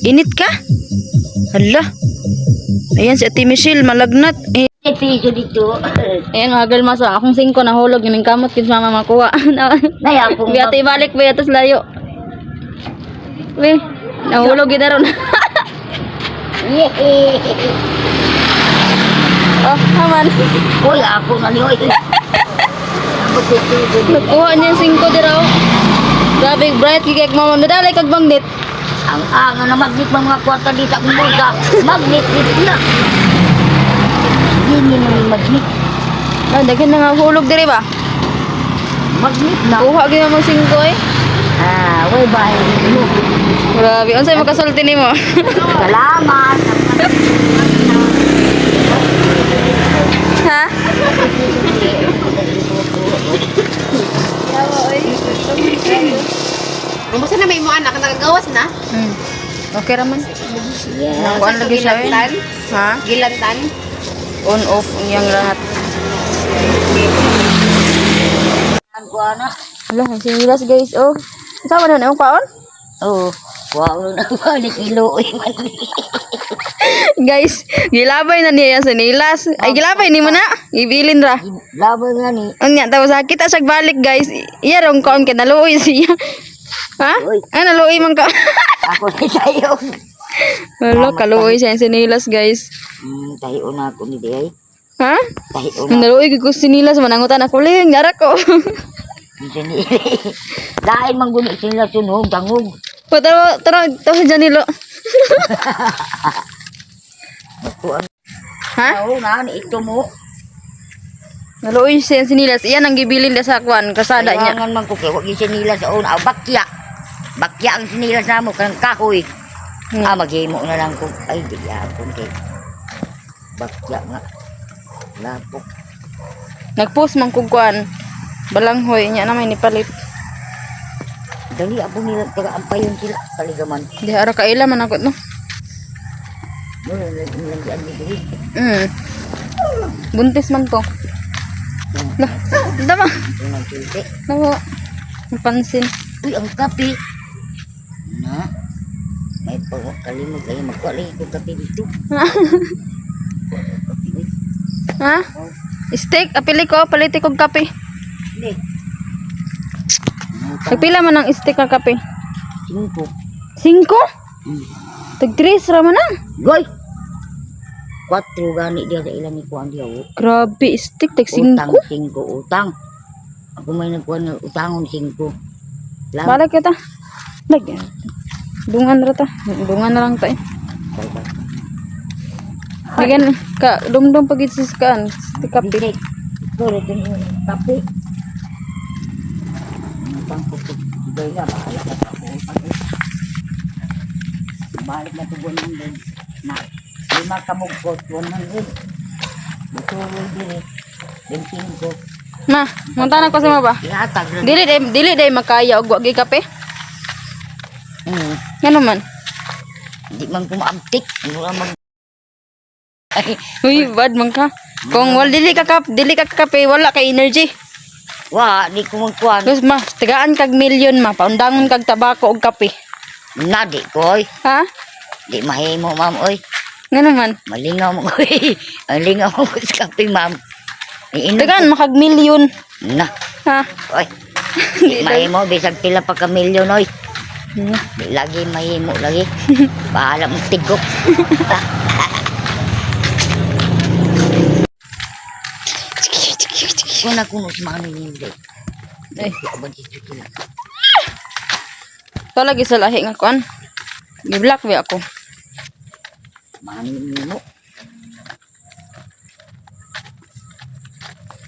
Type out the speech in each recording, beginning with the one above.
Init ka? Hala. Ayan si Ate Michelle, malagnat. Piso dito. Ayan mga girl masa, akong 5 nahulog, yung kamot kins mama makuha. Naya akong Biya tayo balik, biya tas layo. Weh, nahulog yun na ron. Oh, haman. Uy, ako na niyo. Nakuha niya yung 5 di raw. Grabe, bright, kikik mama. Nadalay kag bangnit. Ang na magnet mga kwarta dito akong bulsa. Magnet dito na. Hindi mo magnet. Ah, daghan na nga hulog diri ba? Magnet na. Kuha gyud mo 5 eh. Way bye. Grabe, unsay makasulti nimo? Salamat. Ha? Kumusta na may mo anak? Nagagawas na? Okay raman. Yeah. Kuan lagi siya eh. Gilantan? Ha? Gilantan? On off yang lahat. Ang kuana. Hala, sinilas guys. Oh. Sama na yung paon? Oh, wow na balik kilo man. Guys, gilabay na niya sa nilas. Ay gilabay ni mo na. Ibilin ra. Laban nga ni. Unya tawo sakit sa balik guys. Iya rong kaon ka naluoy siya. Ha? Uy. Ah, naluoy man ka. Ako ni tayo. Hala, kaluoy siya sa nilas guys. Tayo na ako ni Day. Ha? Tayo na. Naluoy ko sinilas manangutan ako ling dara ko. Dahil mangguni sila sunog, dangog. Pataro tawo janilo. Ha? Oo nga, ito mo. Naluoy siya sa sinilas. Iyan ang gibilin sa kwan kasada niya. Kailangan man ko kaya huwag yung sinilas sa una. Bakya. Bakya ang sinilas na mo, kang kahoy. Maghimo na lang ko. Ay, di yapon kay. Bakya nga. Lapok. Nagpost man kog kwan. Balanghoy niya na may nipalit. Dali ako nila, taga-ampayon sila. Kaligaman. Di ara kaila man ako no. Mula, nilanggian dito. Buntis man to. Lah, dama. Ito ng silti. Nawa. Napansin. Uy, ang kape. Na. May kalimot kayo. Magkuha lang itong kape dito. Kape, uy. Ha? Steak, apili ko, paliti kog kape. Hindi. Nagpila man ang steak ka kape. 5. 5? Tag 3 ra man na. Goy! 4 gani dia sa ilang ikuan dia. Grabe, steak tag 5. Utang 5 utang. Ako may nagkuhan ng utangon 5. Lang. Balik kita. Lag. Dungan ra ta. Dungan na lang ta eh. Again, ka dumdum pagit sa kan. Steak kape. Bisik. Ito rin yung kape. Utang ko ito. Sigay nga, bahala ka sa ako. Balik na ito 100. Na, 5 kamugkot, 100. Butuloy diri. 25. Ma, munta ko sa mo ba? Ihatag rin. Dili day makaya og wagi kape. Ngano man? Hindi man kumabtik. Ano naman. Ay, Uy, bad man ka. Kung wala dili ka kape, wala ka energy. di ko magkuhan. Tapos ma, tigaan kag milyon ma, paundangon kag tabako og kape. Na, di ko, oy. Ha? Di mahimo, ma'am, oy. Ngano man? Malingaw mo, oy. Ang lingaw mo sa kape, ma'am. Iinom Tigaan makag milyon. ko. Na, Ha? oy. Di mahimo, bisag pila pa ka milyon, oy. Hmm. Di lagi mahimo, lagi. Bahala mo tigok. Kung nakuno si mga ninindi. Ay, Abang dito sila. to lagi sa lahi nga kuan. Gi-block ba ako? Mga ninindi.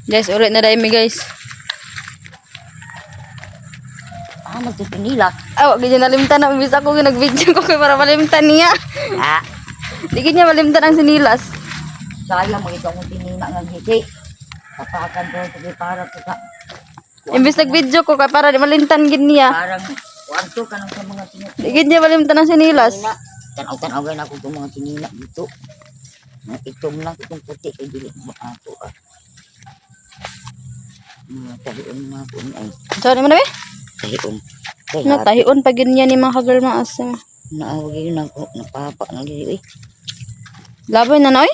Guys, ulit na dai mi guys. Magtutunila. Wag gyud nalimtan na bisa ko nag-video ko kay para malimtan niya. Di gyud niya malimtan ang sinilas. Sayang mo itong tinina ng gisi. Tapakan ko sa para sa Imbis nag-video ko kay para di malimtan gid niya. parang wanto ka nang sa mga tinina. Di gyud niya malimtan ang sinilas. Tanaw-tanaw gayud ako itong mga tinina dito. Itong lang itong puti kay dili mo ato ah. Tahion na ako ay. Sorry mo na be? Tahion. Na tahion pag yun niya ni mga girl maas. Naawag yun ako. Napapa na dili. Uy. Laboy na noy.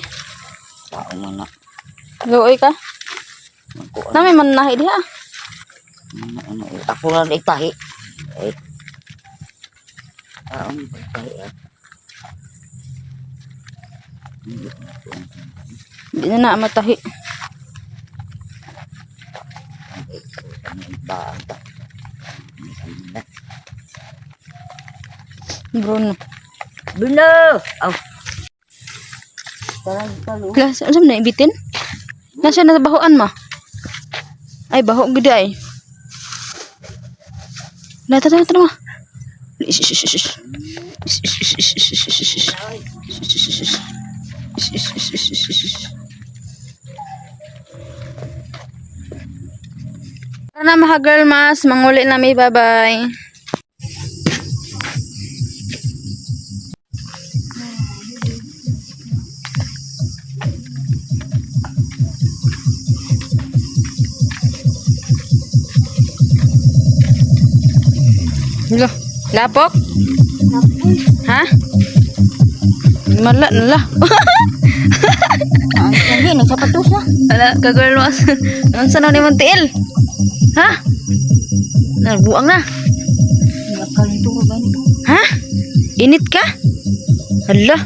Tao man na. Luoy ka. Ako, Na may manahi diha. Ako lang itahi. Eh. Taon itahi. Di na matahi. Bata. Bruno. Bruno! Oh. Tarang talo. Klas, ano na ibitin? Nasa na bahoan mo? Ay, baho gud ay. Lata na mo. Tara na mga girl mas, manguli na may bye-bye. Lo, lapok? Ha? Mala, nala. Hindi, nagsapatos na. Ala, ka-girl mas. Ang sanaw ni Montiel? Ha? Nagbuang na. Nakalito ko ba nito? Ha? Init ka? Hala.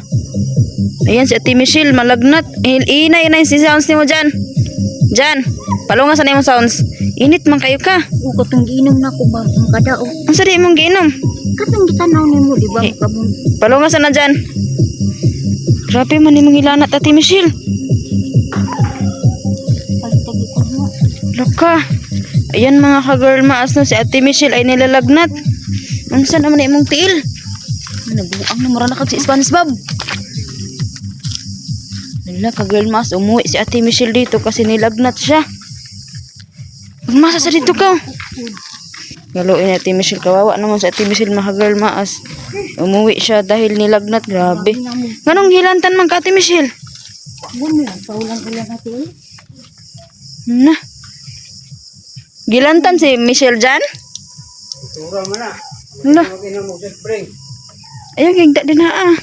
Ayan si Ate Michelle, malagnat. Inay si sounds ni mo dyan. Dyan. Palunga sa na yung sounds. Init man kayo ka. O, katong giinom na ko ba? Makadao. Ang sari mong giinom. Katong gitanaw ni mo, di ba? Eh. Palunga sa na dyan. Grabe man ni mong ilanat, Ate Michelle. Palitagi ko mo. Laka. Ayan mga ka-girl maas no, si Ate Michelle ay nilalagnat. Ang saan naman na imong tiil? Nabuang na mura na kag si Spanish Bob. Wala ka-girl maas, umuwi si Ate Michelle dito kasi nilagnat siya. Magmasa sa dito ka. Galuin ni Ate Michelle, kawawa naman si Ate Michelle mga ka-girl maas. Umuwi siya dahil nilagnat, grabe. Nganong gilantan man ka Ate Michelle? Bumi, paulang-ulang natin. Na. Gilantan si Michelle dyan? Tura man na. Hala. Mag-inom mo sa spring. Ayun, gigda din ha ah.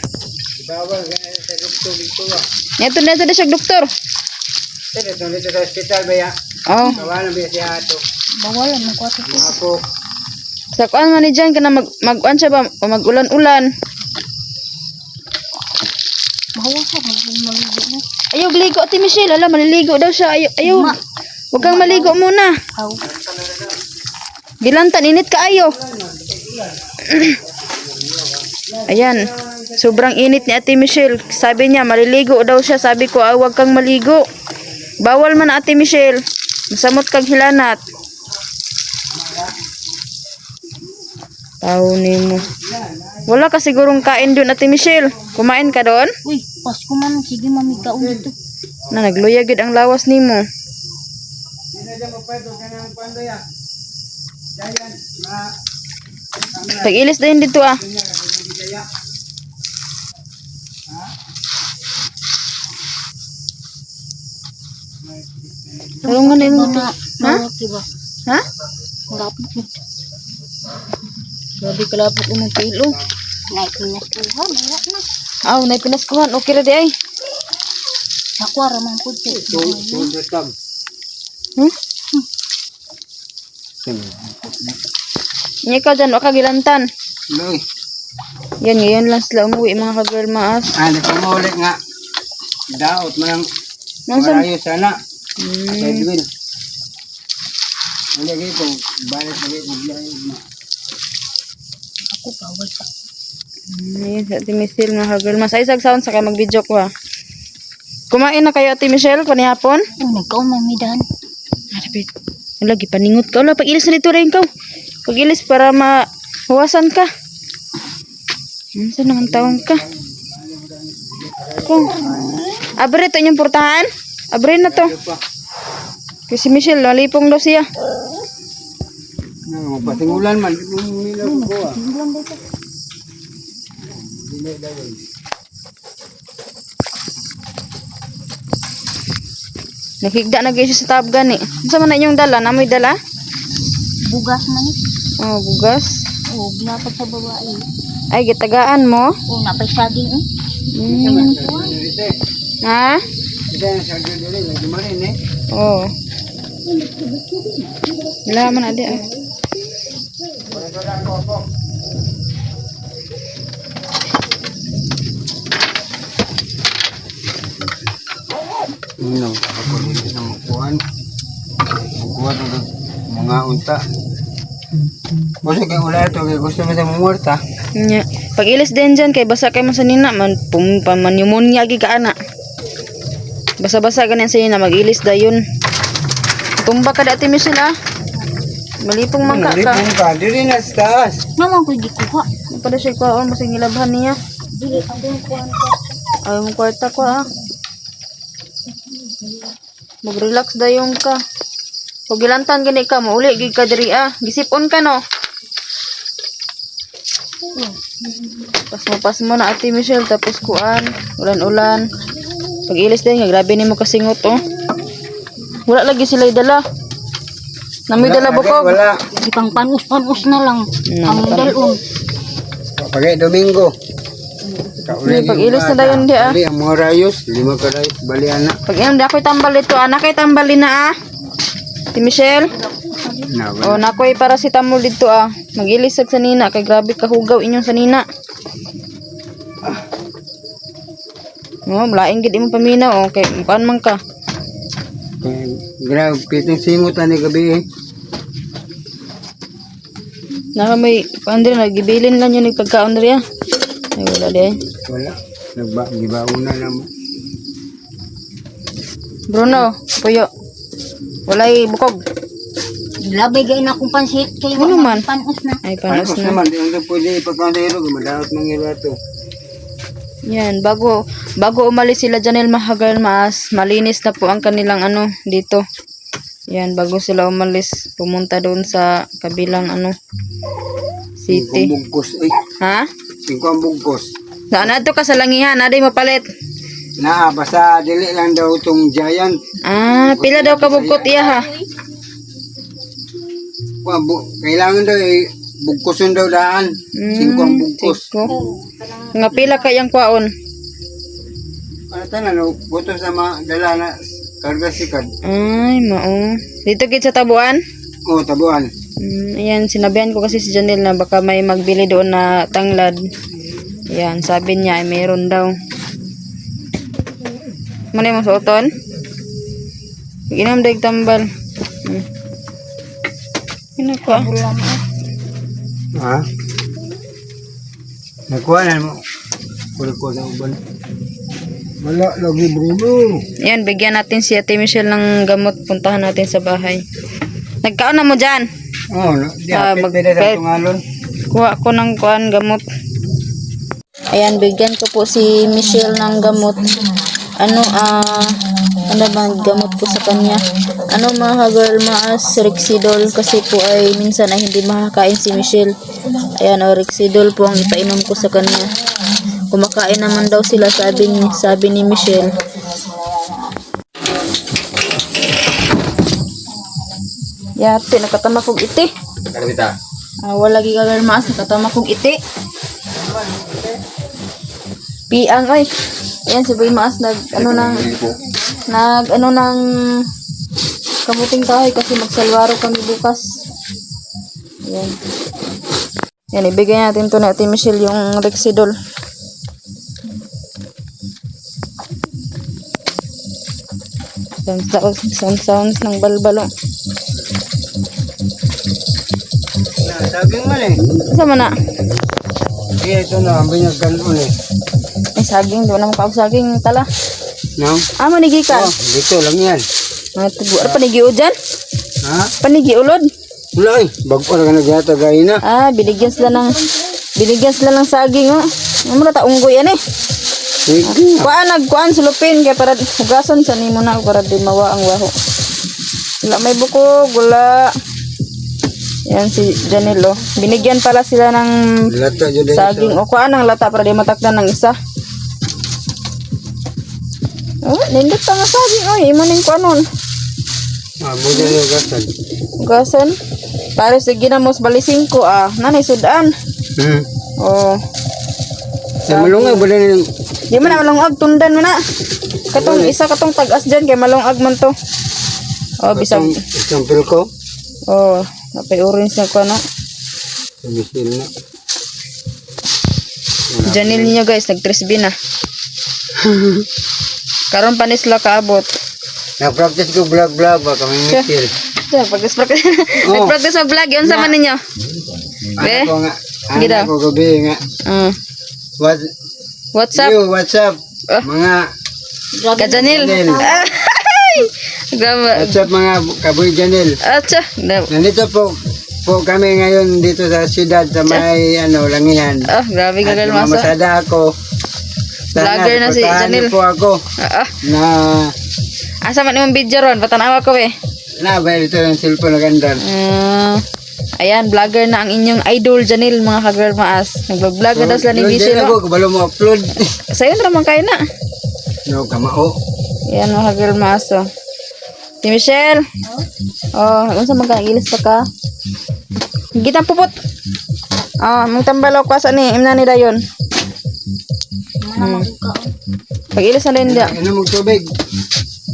Bawal ka sa doktor dito ba? Ito na siya doktor. Dito sa hospital ba ya? Oh. Kawalan ba siya ato? Bawalan mo ko. Mga ako. Sa kuan man ni dyan ka na mag-uan siya ba? O mag-ulan-ulan. Bawasan mo maligo na. Ayaw ligo Ate Michelle. Ala, maliligo daw siya. Ayaw. Huwag kang maligo muna. Aw. Gilantan, init ka ayo. Ayan. Sobrang init ni Ate Michelle. Sabi niya, maliligo daw siya. Sabi ko, huwag kang maligo. Bawal man Ate Michelle. Masamot kang hilanat. Tao ni mo. Wala ka sigurong kain doon Ate Michelle. Kumain ka doon? Uy, Pasko man. Sige, mamikaon dito. Na nagluyagid ang lawas nimo. Tag-ilis din dito ah. Tulong nga na yung Mga, ha? diba? Ha? Gapit mo. Grabe kalapot mo ng kilo. Naipinas ko. Ha, mayroon na. Aw, nay pinaskuhan. Okay ra di ay. Nakuha ramang puti. Tulad kag. Hmm? Nya ka dyan, waka gilantan. Loy. Yan, ngayon lang sila umuwi mga ka-girl maas. Ano pa mo ulit nga. Daot mo lang. Nansan? Marayo sana. Sa Hmm. Edwin. Wala kayo kung balik na kayo. Ako, bawal sa. Ayun, sa Ate Michelle mga ka-girl maas. Ay, sound sa kayo mag-video ko ha. Kumain na kayo Ate Michelle panihapon? Oh, nagkaon mamidahan. Arapit. Lagi paningot ka. Wala, pag-ilis na dito rin ka. Pag-ilis para mahuwasan ka. Saan naman taong ka? Kung. Abre ito yung portahan? Abre na to. Kasi Michelle, lalipong daw siya. Pasingulan man. Nilaw ko ah. Nakigda na guys sa tab gani. Saan man na inyong dala? Namoy dala? Bugas man eh. Oh, bugas. Oh, ginapag sa babae. Ay, gitagaan mo? Oh, napay saging. Mm. Ha? Kita yang saging dulu lagi mana ni? Oo. Wala man adi ah. Ano, ako dito na makuhan. Makuhan ng mga unta. Gusto kayo wala ito, kaya gusto mo sa mumurta. Nya. Pag ilis din dyan, kay basa kay man sa nina, man pneumonia gi ka ana. Basa-basa ganyan sa nina, mag-ilis dayon. Tumba ka dati mi sila. Malipong man ka ka. Nalipong ka, dili na sa taas. Naman ko gikuha. Ano pa na siya kuhaan, basig nilabhan niya. Dili ang kuha. Ay, mong kwarta ko ah. Mag-relax dayon ka. Pag gilantan gani ka, mauli gid ka diri ah. Gisipon ka no. Pas mo na Ate Michelle, tapos kuan, ulan-ulan. Pag ilis din, grabe ni mo kasingot oh. Wala lagi sila dala. Namoy dala bukog. Wala. Di pang panus-panus na lang. Ang dalon. Pagay Domingo. Pag ilis na dayon di ah. Bali ang mga rayos, 5 ka rayos, bali anak. Pag inom di ako'y tambal dito, anak ay tambal din na ah. Ate Michelle, Na, oh nakoy paracetamol dito ah. Mag-ilisag sa nina, kay grabe kahugaw inyong sa nina. Oh, laing gid imong paminaw oh, kay mukan man ka. Grabe, pitong singutan ni gabi eh. Naka may pandre nagibilin lang yun pagkaon diri ah. Ay wala di. Wala. Gibauna naman. Bruno, puyo. Walay bukog. Labay gay na akong pansit. Kaya Ano man? panus na. Ay Panos panos na. naman, di ang pwede ipagkandero, gumadawat ng irato. Yan, bago umalis sila Janel Mahagal Maas, malinis na po ang kanilang ano dito. Yan, bago sila umalis, pumunta doon sa kabilang ano city. Bugkos, ay. Ha? 5 ang bugkos. Saan na ka sa langihan? Aday mo palit. Na, basta dili lang daw itong giant. Ah, pila daw ka bugkot iya ha? Kailangan daw eh, bugkoson daw daan. 5 ang bugkos. Siko. Nga pila kayang kwaon? Ano tanan, no? Buto sa mga dala na karga sikad. Ay, mao. Dito kit sa tabuan? O, tabuan. Ayan, sinabihan ko kasi si Janelle na baka may magbili doon na tanglad. Ayan, sabi niya ay mayroon daw. Muna yung suoton? Ginam daig tambal. Ginako ah. Ha? Nakuha na mo. Kulit-kulit na uban. Wala, lagi Bruno. Ayan, bigyan natin si Ate Michelle ng gamot. Puntahan natin sa bahay. Nagkaon na mo dyan. Oo, di apit pwede sa tungalon. Kuha ko ng kuan gamot. Ayan, bigyan ko po si Michelle ng gamot. Ano bang gamot ko sa kanya? Ano mga girl, maas Rexidol kasi po ay minsan ay hindi makakain si Michelle. Ayan, Rexidol po ang ipainom ko sa kanya. Kumakain naman daw sila, sabi ni Michelle. Yate, nakatama kong iti. Kalabita. Wala lagi ka girl, maas nakatama kong iti. Piang ay. Ayan si Boy Maas nag kamuting kahoy kasi magsalwaro kami bukas. Ayan. Yan, ibigay natin to na Ate Michelle yung Rexidol. Sounds ng balbalo. Saging man eh. Isa man na. Iya, ito na, ang binyagkalon eh. Ay, saging. Doon naman kaog saging tala. No? Manigikan. Oh, dito lang yan. Ano panigi dyan? Ha? Panigi ulod. Wala eh. Bago na ka nagyata gaya na. Binigyan sila ng saging, oh. Ano na taunggoy yan eh. Sige. Kuan sulupin kaya para hugasan sa nimo na para di mawa ang waho. Wala may bukog, wala. Yan si Janelo. Binigyan pala sila ng Lata dyan din. saging. O kuan ang lata para di matakdan ng isa. Oh, nindot pa nga saging. Oy, imo ning kuanon. Buda na yung gasan. Hugasan. Para sige na mos balising ko Nanay sudan. Oh. Sa malungag ba din Di man na malungag, tundan mo na. Katong isa katong tag-as dyan, kay malungag man to. Oh, bisag. isang pilko? Oh, napay orange na ko, no? Misil na. Janil niyo guys, nag-trisby na. Karon pa ni sila kaabot. Na-practice ko vlog-vlog ba kami misil. Practice. Oh. Nag-practice sa vlog, yun sa man ninyo. Be? Ano ko nga? Gida. Ano ko gabi nga? What, What's up? you, what's up? Ah. Mga, Kajanil. Janil. Gama. what's up mga kaboy Janil? Acha. Nandito po kami ngayon dito sa siyudad sa may Langihan. Ah, grabe ka At galmasa. mamasada ako. Vlogger na si supportahan Janil. niyo po ako na Asa man imong video ron? Patanawa ko eh. nabay ito yung cellphone na ganda. Ayan, vlogger na ang inyong idol Janil, mga ka-girl maas. Nag-vlog na daw sila ni Bishil. Ako, kabalo mo upload. Sa'yo na naman kayo na. No, kamao. Ayan, mga ka-girl maas. Oh. Si Michelle. Oh, unsa magkailis pa ka? Gitang pupot. Oh, mong tambalaw ka sa ni imna ni dayon. Pag-ilis na din dia. Ano mong tubig?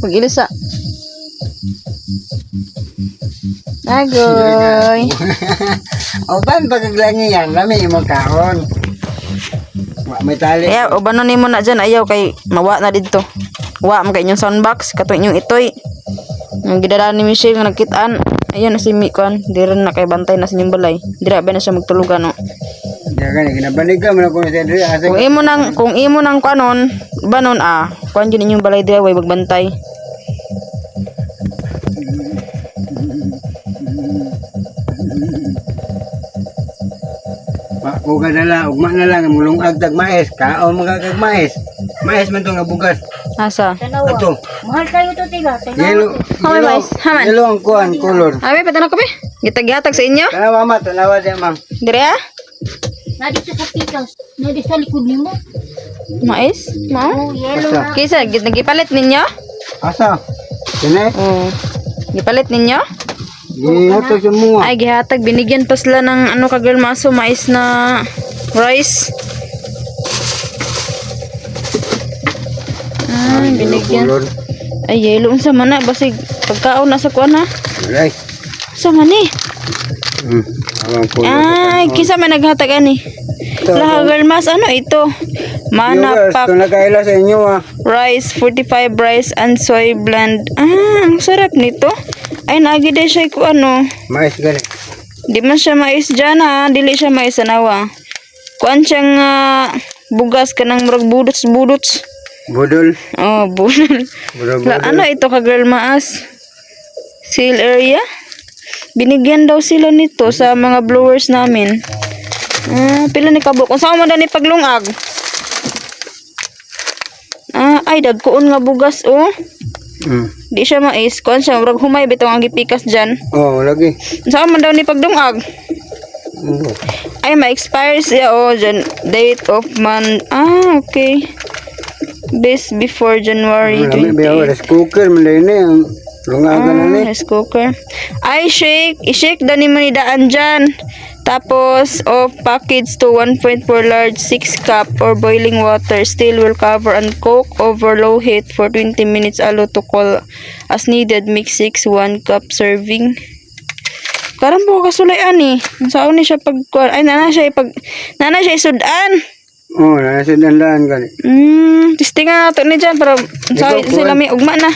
Pag-ilis sa. Agoy. O ban pagaglangi yan, lami yung magkaon. May tali. Ayaw, o banon nimo na dyan, ayaw kay mawa na dito. Wa man kay inyong soundbox, kato inyong itoy. Ang gidala ni Michelle nga nagkitaan. Ayun na si Mikon, di rin na kay bantay na sa inyong balay. Dira ba na siya magtulugan no. Diyan ka ginabanig ka mo na kung sa diri asa. Kung imo nang kanon, banon kuan gyud inyong balay dira way magbantay. Uga na lang, ugma na lang mulong agdag mais, kaon magagag mais. Mais man tong nabugas. Asa? Ato. Mahal kayo to, tiga. Yelo. Hamay mais, haman. Yelo ang kuan color. Abi patanaw ko be. Gitag-yatag sa inyo? Tanawa ma, tanawa di ma'am. Dire Nadi sa pikas. Nadi sa likod nimo. Mais? Mao? Oh, yellow Asa? na. Kisa gipalit ninyo? Asa? Kini? Oh. Gipalit ninyo? Gihato sa mga. Ay, gihatag. Binigyan pa sila ng ano ka girl maso, mais na rice. Ay, binigyan. Color. Ay, yelo. Unsa man na. Basig pagkaon na sa kuwan ha. Alay. Unsa man eh. Awang color. Ay, kisa man naghatag ani. Laha girl mas, ano ito? Viewers, Manapak kung nakaila sa inyo rice, 45 rice and soy blend. Ang sarap nito. Ay, nagi din siya ko ano. mais gani. Di man siya mais dyan ha. Dili siya mais anawa. Kuan siyang bugas ka ng murag budots. Budol. Oh, budol. Budol. Ano ito ka girl maas? Sale area? Binigyan daw sila nito sa mga blowers namin. Pila ni kabuk. Kung saan mo dani paglungag? Ay, dagkoon nga bugas oh. Di siya mais. Kuan siya, murag humay bitong ang gipikas dyan. Oh, lagi. Saan man daw ni pagdungag? Ay, ma-expire siya. Oh, date of month. Okay. This before January Lami 20. ba rice cooker man din ang lungagan na ni. Rice cooker. Ay, shake. I-shake daw ni mo ni daan dyan. Tapos, package to 1.4 large 6 cup or boiling water. Still will cover and cook over low heat for 20 minutes. Allow to cool as needed. Mix 6 1 cup serving. Karang po kasulayan eh. Saan ni siya pagkuhan? Ay, nana siya isudan. Oh, nasa dandan gani. Testingan nato ni dyan para sila may ugma na.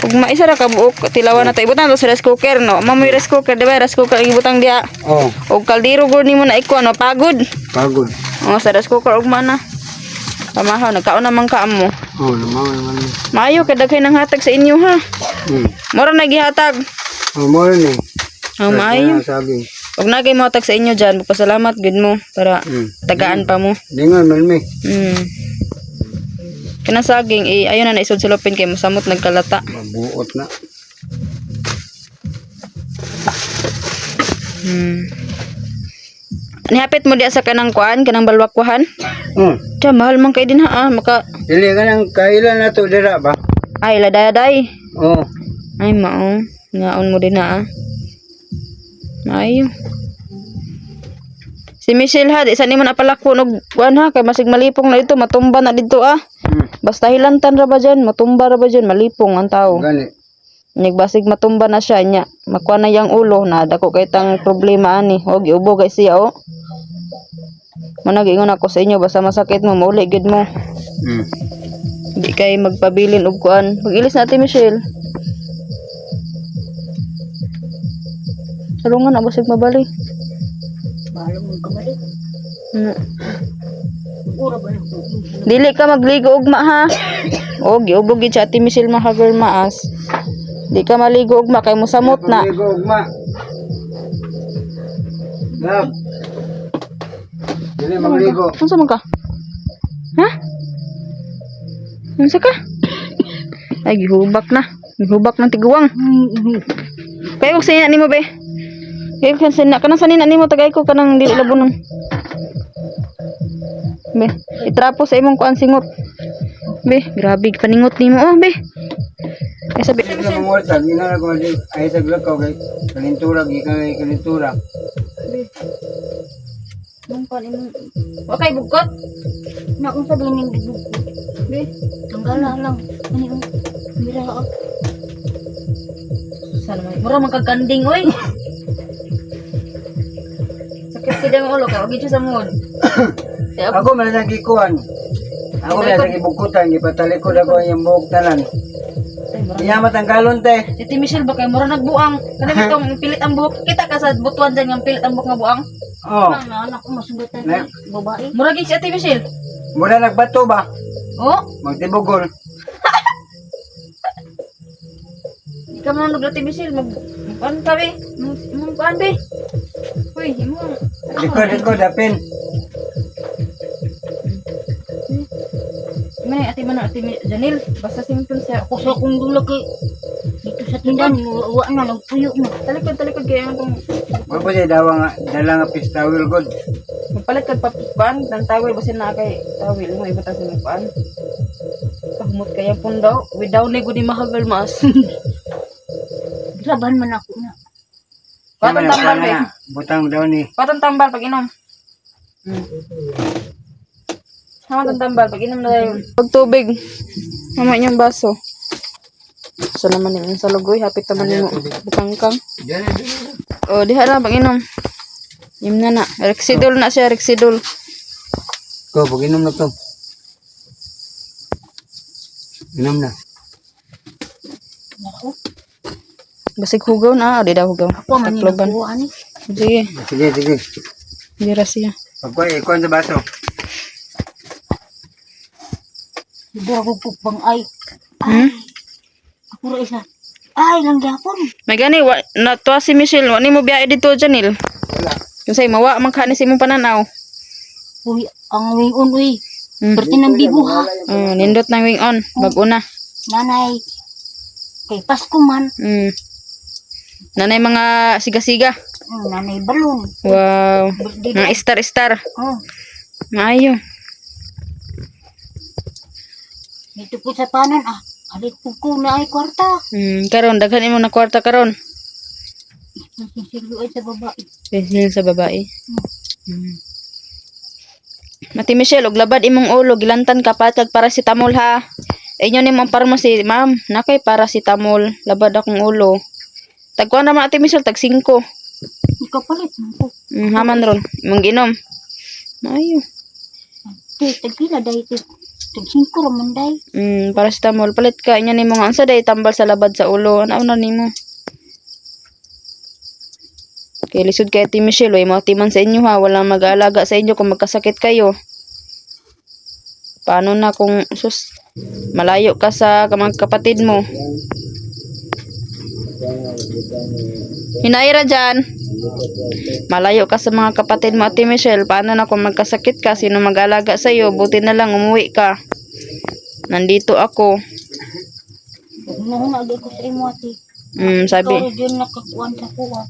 Ugma isa ra ka buok tilawan na to. Ibutan to sa rice cooker no. Mamoy rice cooker diba? Rice cooker ibutang dia. Oh, Og kaldero gud nimo na iko no pagod. pagod. Sa rice cooker ugma na. Pamahaw nagkaon naman ka mo. Oh, naman man. Maayo kay daghay nang hatag sa inyo ha. Mora na gihatag. Oh, mo ni. Maayo. Sabi. Og nagay mo hatag sa inyo diyan. Pasalamat gud mo para tagaan pa mo. Dingon man mi. Kanang saging ayon na naisod sa lupin kay masamot nagkalata. Mabuot na. Nihapit mo diya sa kanang kuan, kanang balwakwahan. Tiya, mahal man kay din ha. Dili ka nang kailan na to dira ba? Ay, ladaday. Oh. Ay, mao. Ngaon mo din ha. Maayo. Si Michelle ha, di sa nimo na palako og kuan ha, kay masig malipong na dito, matumba na dito ah. Basta hilantan ra ba dyan, matumba ra ba dyan, malipong ang tao. Gani. Basig matumba na siya nya. Makuha na yang ulo na dako kay tang problema ani. Og iubo kay siya oh. Managingon ako sa inyo basta masakit mo mauli gid mo. Di kay magpabilin og kuan. Pag-ilis natin Michelle. Salungan na basig mabali. Bahala mo kabalik. Ura ba na? Dili ka magligo ugma ha. Og giubog gid sa Ate Michelle mga girl maas. Di ka maligo ugma kay musamot na. Pagligo, ugma. Love. Dili magligo. Unsa man ka? Ha? Unsa ka? Ay gihubak na. Gihubak ng tiguang. Kaya kung sinina nimo be. Kaya kung sinina nimo tagay ko kanang dili labunon. Be, itrapo sa imong kuan singot. Be, grabe paningot nimo oh be. Ay sabi Sa mga wata, ginala ko ay sa glakaw kay kalintura, gikan kay kalintura. Nung pa rin. okay bugkot. Na kung sabihin yung bibig. Be, Tanggala lang. Ano yung mira ako. sana man. Mura man kagkanding oy. Sakit kid ang ulo ka, ug sa mood. Ako man lang gikuan. Ako man lang gibukutan, gipatalikod ako yung buhok tanan. Iya matanggalon te. Si Ate Michelle ba kay mura nagbuang. Kanang itong pilit ang buhok. Kita ka sa butuan dyan yung pilit ang buhok nga buang. Oh. Ang anak ko masugatan Na- na babae. Mura gid si Ate Michelle. Mura nagbato ba? Oh, Magtibugol. di ka man Ate Michelle magpaan ka be. Magpaan be. Uy, imo. Likod dapin. May ate man Ate Janil, basta simple siya. Ako sa kong dula kay dito sa tindahan, wa na lang puyo na. Talikod kaya ang Wala po siya dawa nga, dala nga pistawil god. magpalit kag papan ng tawel basin na kay tawel mo ibutas sa paan. Pagmut kaya pun daw, without ni gudi mahagal mas. Laban man ako na. Patong tambal be. Butang daw ni. Patong tambal pag inom. Patong tambal pag inom na yun. Pag tubig. Mama niyang baso. So naman yung sa lugoy, hapit naman yung bukangkang. O, diha na, pag inom. Yun na. Rexidol na siya, Rexidol. Ko, pag-inom na to. Inom na. Ako, Basig hugaw na, o di daw hugaw. ako man yung Takloban. nakuha ni. Sige, Sige. dira siya. Pagkuha, ikuan sa baso. Siguro ko pupang ay. Ako ra isa. Ay, lang gyapon. May gani, natuwa si Michelle, wani mo biyahe dito, Janil. Wala. Yung sa'yo, mawa man ka ni sa imong pananaw. Uy, ang wingon uy. Mm. Perti ng bibo ha. Nindot ng wing on, bago na. Nanay. Kay Pasko man. Nanay mga siga-siga. Nanay balon. Wow. Birthday Mga star-star. Oh, Maayo. dito po sa panan ah. Alit po ko na ay kwarta. Karon, daghan imo na kwarta karon. Sisiluan sa babae. Pencil sa babae. Mati Michelle, og labad imong ulo, gilantan ka pa kag paracetamol ha. Inyo ni mong pharmacy, ma'am, nakay paracetamol, labad akong ulo. Tagkuan na Ate Michelle, tag 5. Ikapalit mo po. Haman ron, imong ginom. Maayo. Tagpila dahil ito. Tag-5 raman dahil. Paracetamol, palit ka, inyo ni mga ansa day tambal sa labad sa ulo. Ano na nimo? Kay lisod kay Ate Michelle, way mga timan sa inyo ha, walang mag-aalaga sa inyo kung magkasakit kayo. Paano na kung sus malayo ka sa mga kapatid mo? Hinaira dyan. Malayo ka sa mga kapatid mo, Ate Michelle. Paano na kung magkasakit ka? Sino mag-aalaga sa iyo? Buti na lang umuwi ka. Nandito ako. Nahunag ako sa imo ati. Sabi. Ikaw dyan nakakuan sa kuha.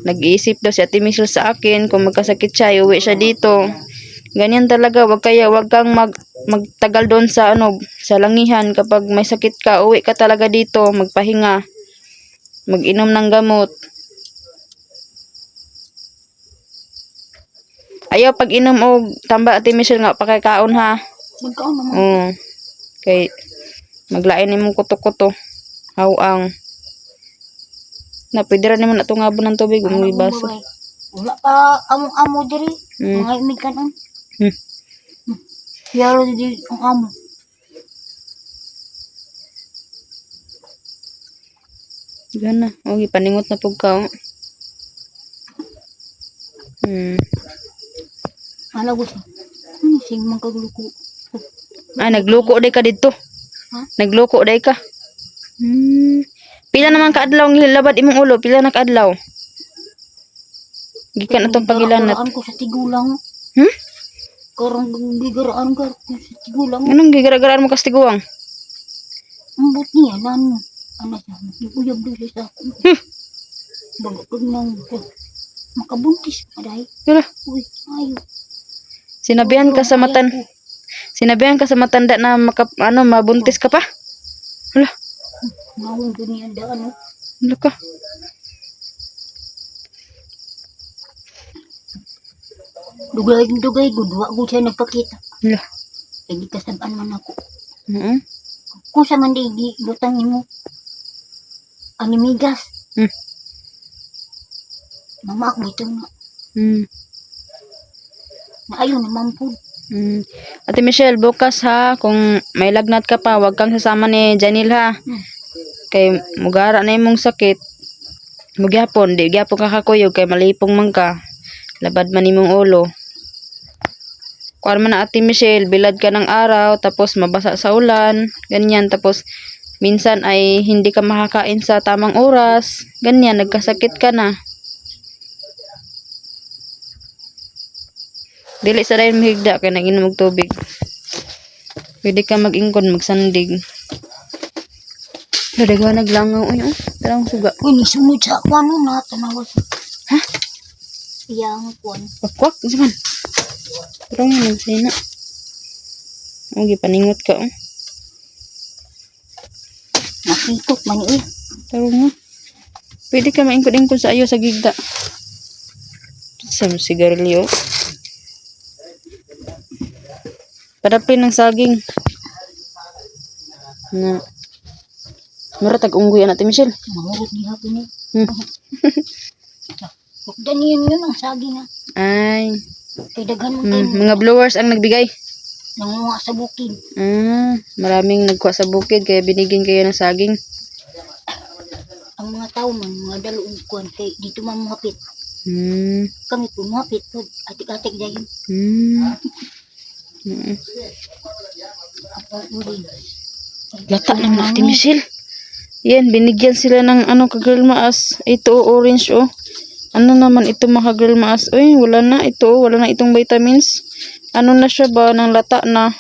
Nag-iisip daw si Ate Michelle sa akin kung magkasakit siya, uwi siya dito. Ganyan talaga, wag kang magtagal doon sa sa langihan. Kapag may sakit ka, uwi ka talaga dito, magpahinga. Mag-inom ng gamot. Ayaw pag inom og tamba Ate Michelle nga pakikaon ha. Magkaon naman. Oo. Kay maglain imong kuto-kuto. Hawang. Na pwede ra naman ato ngabon ng tubig Ano umuwi kung baso. bagay? Wala pa amo diri. Mm. Mga imig kanon. Hmm. Yaro di ang amo. Gana. Okay, paningot na pug ka. Oh. Ala ko siya. Sing man kagluko. Nagluko day ka dito. Ha? Nagluko day ka. Pila naman kaadlaw ang labad imong ulo? Pila na kaadlaw? Gikan atong pagilanat. Garaan ko sa tigulang. Hmm? Karang gigaraan ko sa tigulang. Anong gigara-garaan mo kastiguang? Ang bot niya, nan. Ano siya, uyab din sa ako. Bago pag nang makabuntis pa dahil. Wala. Uy, ayo. Sinabihan ka sa Sinabihan ka sa matanda na mabuntis ka pa? Wala. Mahong dunia daan. Wala ka. Dugay, gudwa ko siya nagpakita. Wala. Kaya di kasabaan man ako. Mm. Kung sa man di lutang mo. Animigas. Mama ako ito na. Ayaw naman po. Ate Michelle, bukas ha, kung may lagnat ka pa, wag kang sasama ni Janil ha. Kay mugara na imong sakit. Mugyapon, di gyapon ka kakuyog kay malipong man ka. Labad man imong ulo. Kuan man na Ate Michelle, bilad ka ng araw, tapos mabasa sa ulan, ganyan, tapos minsan ay hindi ka makakain sa tamang oras, ganyan, nagkasakit ka na. Dili sa dayon mahigda kay nag-inom og tubig. Pwede ka mag-ingkon, magsandig. Dagwa naglangaw uy, darang suga. Uy, nisunod sa ako ano na. Tanawa siya. Ha? Iyang kuwan. Wakwak, saman. Darang yun, nagsina. Okay, paningot ka oh. Nakikot man eh. Tarong mo. Pwede ka maingkod-ingkod sa ayo sa gigda. Sa sigarilyo. Padapin ng saging. Na. Mura tag-unggoy Ate Michelle. Mahurot niya ako ni. Hmm. Hukdan niyan yun ang saging ha. Ay. Kay daghan mo kayo. Mga blowers ang nagbigay. Nangunga sa bukid. Maraming nagkuha sa bukid kaya binigyan kayo ng saging. Ang mga tao man, mga dalawang kuwan. Kay dito man muhapit. Kami po muhapit po. Atik-atik dahil. Apa uli. Lata naman Ate Michelle. Yan, binigyan sila ng ka-girl maas. Ito orange oh. Ano naman ito mga girl maas? Uy, wala na ito. Wala na itong vitamins. Ano na siya ba? Nang lata na.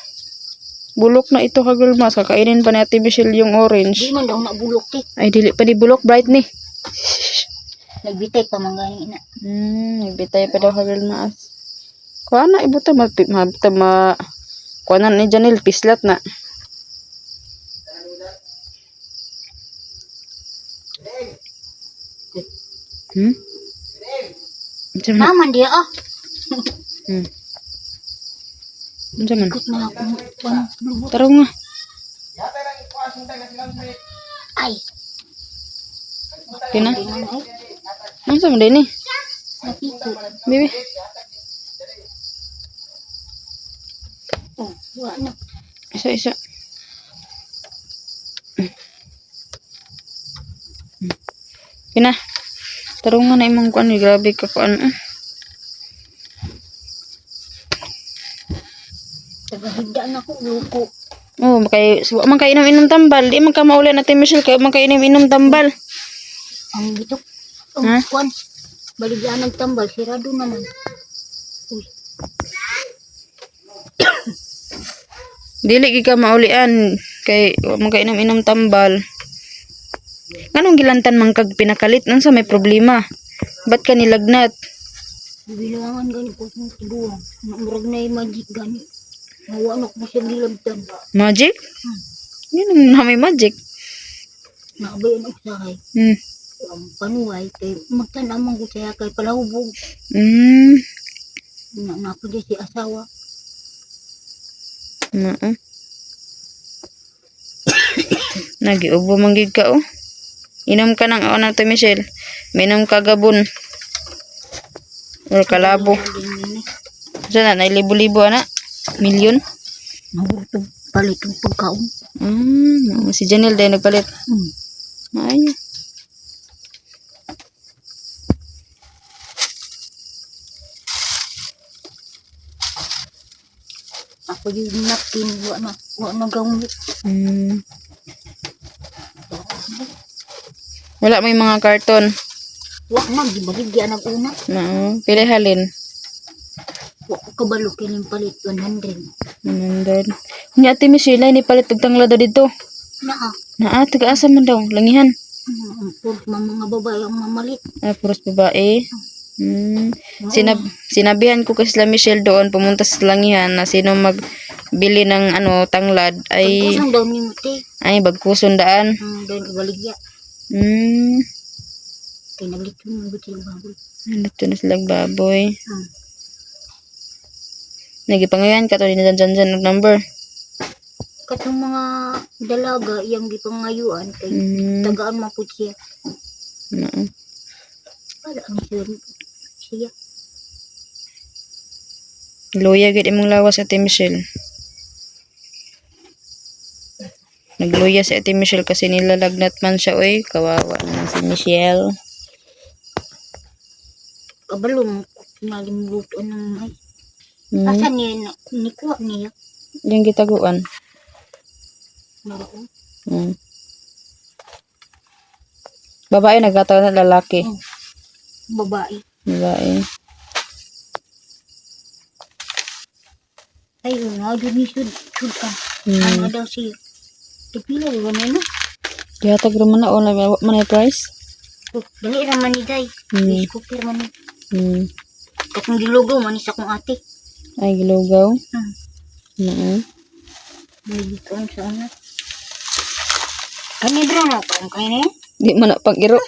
Bulok na ito ka-girl maas. Kakainin pa ni Ate Michelle yung orange. Di man daw nabulok eh. Ay, dili pa di bulok. Bright ni. Nagbitay pa mga ganyan na. Nagbitay pa daw ka-girl maas. Kuha na, ibuta. Kuha na ni Janil. Pislat na. Naman dia ah. Ano man? Ikot na ako. Kuwan. Lubot. Taro nga. Ay. Kina? Di man ay. Ano sa mga ni? Nakikot. Bibi. Oh, wala na. Isa. Kina? Taro nga na imong kuan. Grabe ka kuan. Tagahigdaan ako. Luko. Oh, man kay inom-inom tambal. Di man ka maulan Ate Michelle kay man kay inom-inom tambal. Ang bitok. Oh, Ha? kuwan. Baligyan nagtambal. Sirado naman. Uy. Dili gid ka maulian kay man kay inom-inom tambal. Nganong gilantan man kag pinakalit unsa may problema? Ba't ka nilagnat? Bilangan gani ko sa tiguang. Murag na yung magic gani. Nawa ko siya gilabtan. Magic? Yun na may magic. Nakabayan ako sa kay. Ang panuway kay magtanamang ko siya kay palahubog. Nga po di si asawa. Oo. Nagiubo manggid ka oh. Inom ka ng ano to Michelle. Minom ka gabon. Or kalabo. Sana na libo-libo ana. Milyon. Nahurutog palit ang pagkaon. Si Janelle din nagpalit. Ay. Ako yung napkin, wa na gawin. Wala may mga karton. Wa na, gibaligyan ang una. Pili halin. Wa ko kabalo kiling palit 100. 100. Ni Ate Michelle ni palit og tanglado dito. Naa. Taga-asa man daw, langihan. Puro mga babae ang mamalit. Puros babae. Sinabihan ko kay sila Michelle doon pumunta sa langihan na sino magbili ng ano tanglad ay Kusang daw ni Muti. bagkuson daan. Doon ibaligya. Kaya naglito mo buti yung baboy. Dito na sila baboy. Nagipangayan ka to din dyan ng number. Katong mga dalaga, yung gipangayuan, kay tagaan maput siya. Wala ang siya. Luya gid imong lawas Ate Michelle. Nagluya si Ate Michelle kasi nilalagnat man siya oy. Kawawa naman si Michelle. Kabalong, nalimuto ng ay. Asan niya, nikuha niya. Yung gitaguan. Meron. Babae nagkataon na lalaki. Babae. Babae. Ay, nga doon ni Sud ka. Ano daw siya. Tipila, iwan na no? Dihatag raman na o man ay price. Dali raman ni Day. Please cooker man ni. Katong gilugaw man isa kong ate. Ay gilugaw. Hindi ko sa una. Kani dra na kung kani. Di man na pag-iro.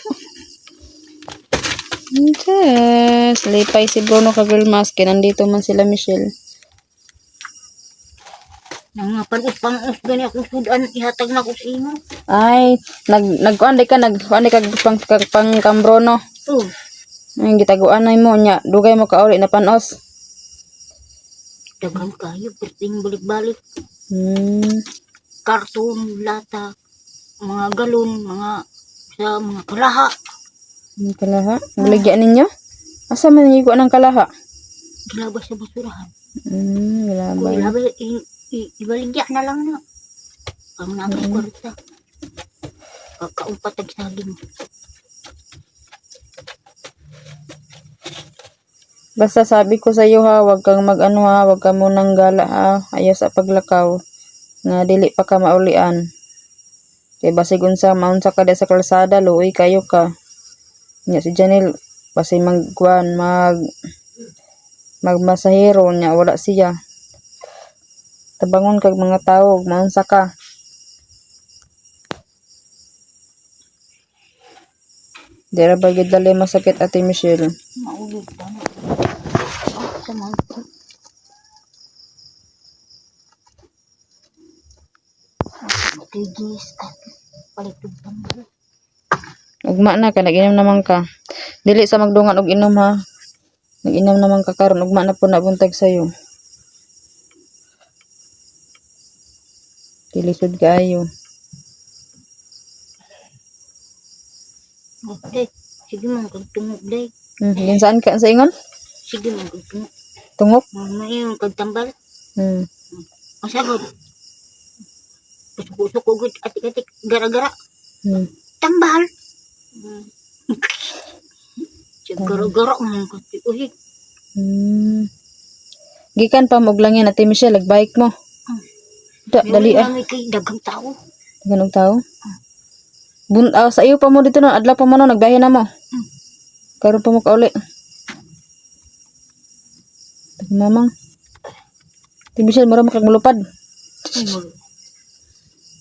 Yes. Lipay si Bruno ka girl mask. Nandito man sila Michelle. Pangus gani akong sudan. Ihatag na ko sa imo. Ay, nagkuan ka pang kambrono. Ay, gitaguan na mo nya. Dugay mo kauli na panos. Dagan kayo. Perting balik-balik. Karton, lata, mga galon, mga kalaha. Kalaha? Baligyan ninyo? Asa man niyo ng kalaha? Gilabas sa basurahan. Gilabas. Kung ilabas, ibaligya na lang na. Ang nakay kwarta. Kakaupatag saging. Basta sabi ko sa iyo ha, wag kang mag-ano ha, wag ka munang gala ha, ayaw sa paglakaw. Nga dili pa ka maulian. Kay basig unsa maunsa ka sa kalsada, luoy kayo ka. Nya si Janelle basig magmasahero nya wala siya. Tabangon kag mga tao, maunsa ka. Dira ba gid dali masakit Ate Michelle? Maulog pa na. Sama ko. Tigis at palitog pa mo. Ugma na ka, nag-inom naman ka. Dili sa magdungan og inom ha. Nag-inom naman ka karon, ugma na po nabuntag sa'yo. Kilisod ka ayo. Okay. Sige man kagtungok day. Saan ka sa ingon? Sige man kagtungok. Tungok? May yung kagtambal. Ang sagot. Pusok ko gud atik-atik gara-gara. Tambal. Gara-gara man ko uy. Gikan pa mo og lang yan Ate Michelle, nagbike mo. Dali May kay daghang tao. Daghang tao? Sa iyo pa mo dito no, adlaw pa mo no, nagbiyahe na mo. Karon pa mo kauli. Mamang. Ate Michelle, mura makag mulupad.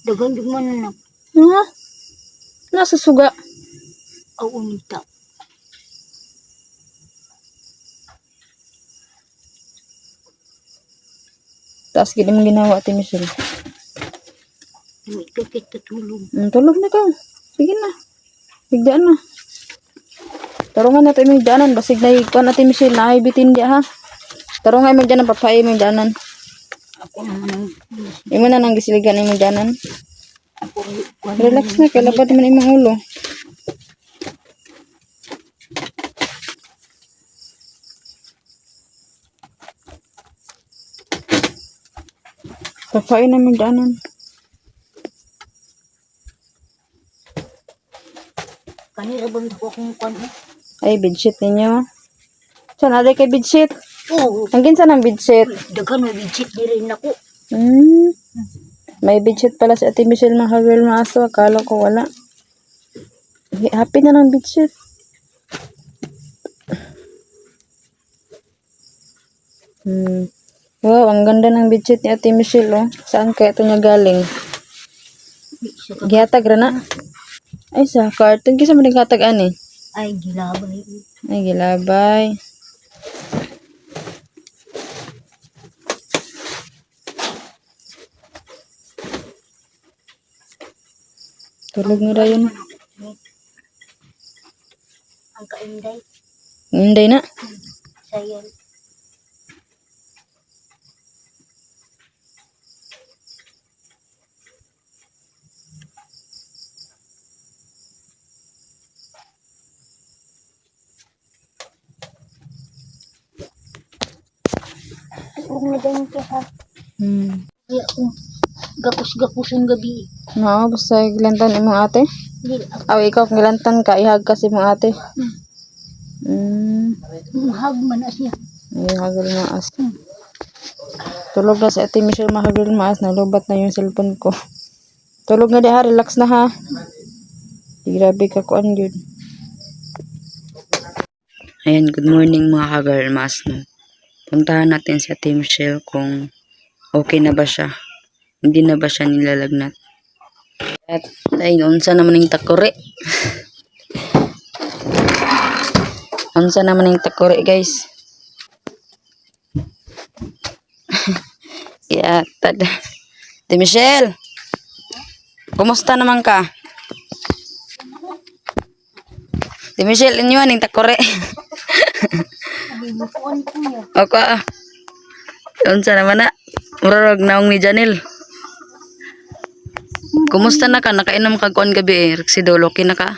Daghang man na. Nasa suga. Unta. Taas gid mo ginawa Ate Michelle. Hindi ka kita tulong. Tulog na ka. Sige na. Higdaan na. Tarungan natin yung higdaanan. Basig na higdaan Ate Michelle. Nakahibitin di ha. Tarungan yung higdaanan. Papay yung higdaanan. Ako naman ang Imo na nang gisiligan yung higdaanan. ako Relax na. Kalabad man imong ulo. Papay na yung higdaanan. kanira bang ako akong kwan eh. Ay, bedsheet ninyo. Saan natin kay bedsheet? Oo. Hanggang saan ang bedsheet? Daghan may bidsit di rin ako. May bedsheet pala si Ate Michelle mga girl mga aso. Akala ko wala. Happy na ng bedsheet. Wow, ang ganda ng bedsheet ni Ate Michelle, oh. Saan kaya ito niya galing? Isa ka Gihatag ra na. Ay, sa carton. Kisa mo naghatag ani? ay gilabay. Ay, gilabay. Tulog na ra yun. Ang kainday. Hinday na. Sayan. Huwag na ganyan ka ha. Kaya kung gapos-gapusin gabi. No, basta gilantan imong ate. Hindi ako Aw, ikaw kung gilantan ka, ihag kasi imong ate. mahag man na siya. Ay, hagal maas. Tulog na si Ate Michelle mahagal maas. Nalubat na yung cellphone ko. Tulog na di ha. Relax na ha. Di grabe ka kuan yun. Ayan, good morning mga ka-girl maas no. Puntahan natin si Ate Michelle kung okay na ba siya. Hindi na ba siya nilalagnat. At ayun, unsa naman yung takore. Unsa naman yung takore guys. Yeah, tada. Ate Michelle, kumusta naman ka? Ate Michelle, inyo aning takore. Sabi mo kuhan ko niya. Ako unsa naman na? Murag naong ni Janil. Kumusta na ka? Nakainom ka kuan gabi eh. Rexidol, okay na ka?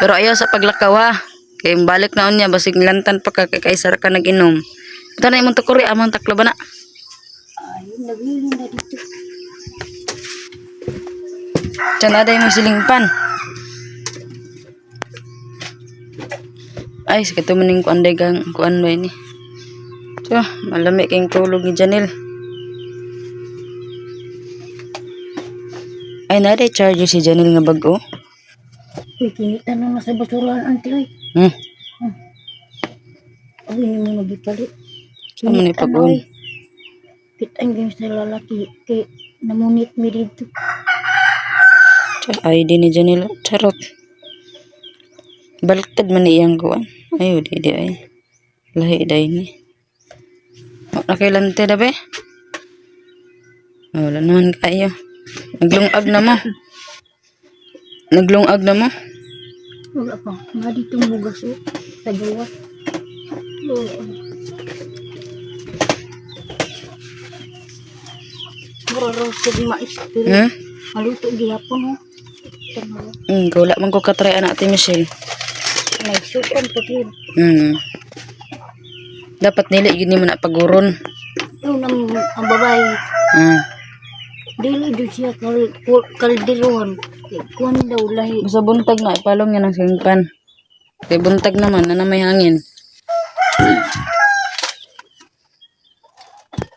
Pero ayaw sa paglakaw ha. Kaya balik na niya, basig nilantan pa ka kay kaysar ka nag-inom. Ito na imong tukuri, amang taklo ba na? Ay, naghiling na dito. Diyan na yung silingpan. Ay, sakit maning kuan dagang kuan ba ini. So, malami kayong tulog ni Janil. Ay, na-recharge si Janil nga bago. Uy, kinita na nga sa basurahan, auntie, uy. Uy, hindi mo nagipalit. Saan mo ni pag-on? Kitang ganyan sa lalaki. Kaya namunit mi dito. ID ni Janil. Charot. Baliktad man ni iyang kuan. Ay, di ay. Lahi day ni. Nakilante na ba? Wala naman kayo. Naglungag na mo. Naglungag na mo. Wala pa. Nga dito mugas, oh. Sa gawa. Mura raw sa mais. Pero maluto gihapon, oh. Tanawa. Wala man ko katry anak ti Michelle. Nagsukan pa kayo. Dapat nili gini mo na paguron. Yung ang babae, dili doon siya kalderuhan. Kuhan daw lahi. Basta buntag na ipalong yan ang singpan. Kay buntag naman na may hangin.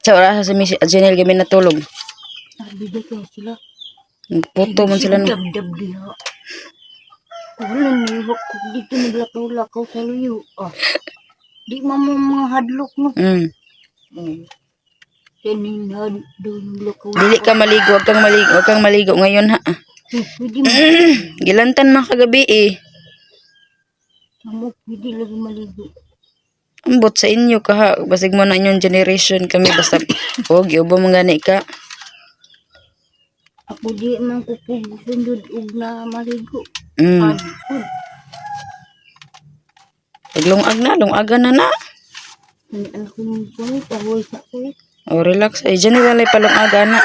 Sa oras sa si Janelle gabi natulog. Bigay kayo sila. Puto man sila no. Dab-dab diha. Wala nilok ko dito naglakaw-lakaw sa luyo. Di mga hadlok no. Kanin na doon naglakaw. Dili ka maligo, wag kang maligo ngayon ha. Pwede mo. Gilantan man kagabi eh. Amo, pwede lagi maligo. Ambot sa inyo kaha. Basig mo na inyong generation kami. Basta, giubo mo gani ka. Ako di man ko sundod ug na maligo. Mm. Agpod. Lungag na, lungagan na na. Hindi anak ko mong kulit. Ahoy sa kulit. O, relax. Ay, dyan nilalay palungagan na.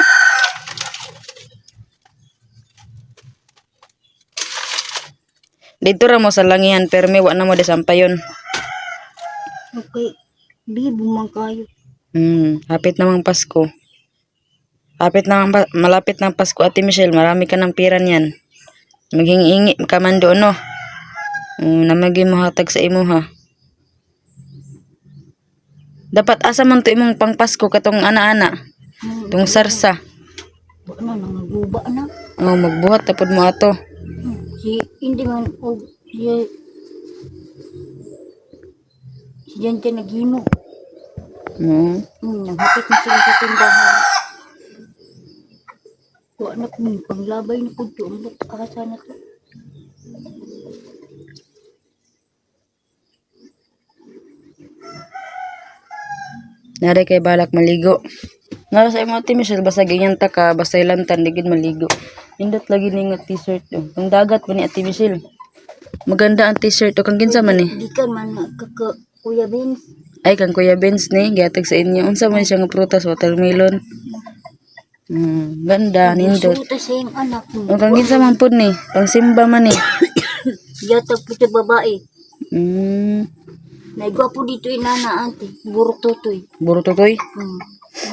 Dito ra mo sa langihan, pero may wa na mo desampayon. Okay. Di bumang kayo. Hapit namang Pasko. Malapit ng Pasko, Ate Michelle. Marami ka ng pira niyan. Maghingi-ingi ka man doon, no? Namagi mo hatag sa imo, ha? Dapat asa man to imong pang Pasko katong ana-ana. Tong sarsa. Wala na, naguba na. Magbuhat tapod mo ato. Si hindi man o si Jante naghimo. Naghapit na sila sa tindahan. Wa na kung panglabay na po ito. Ang asa na to. Nari kay balak maligo. Nara sa imo Ate Michelle, basta ganyan ta ka, basta ilantan, ligid maligo. Indot lagi ning t-shirt. Ang dagat pa ni Ate Michelle. Maganda ang t-shirt. O kang kinsa man eh. Di ka man Kuya Vince. Ay, kang Kuya Benz ni, gihatag sa inyo. Unsa man siya nga prutas, watermelon. Ganda, nindot. Suta sa iyong anak O mo. kang kinsa man pud ni, pang simba man ni. Yatag po sa babae. Naigwapo dito inana ante. Burok tutoy. Buro tutoy.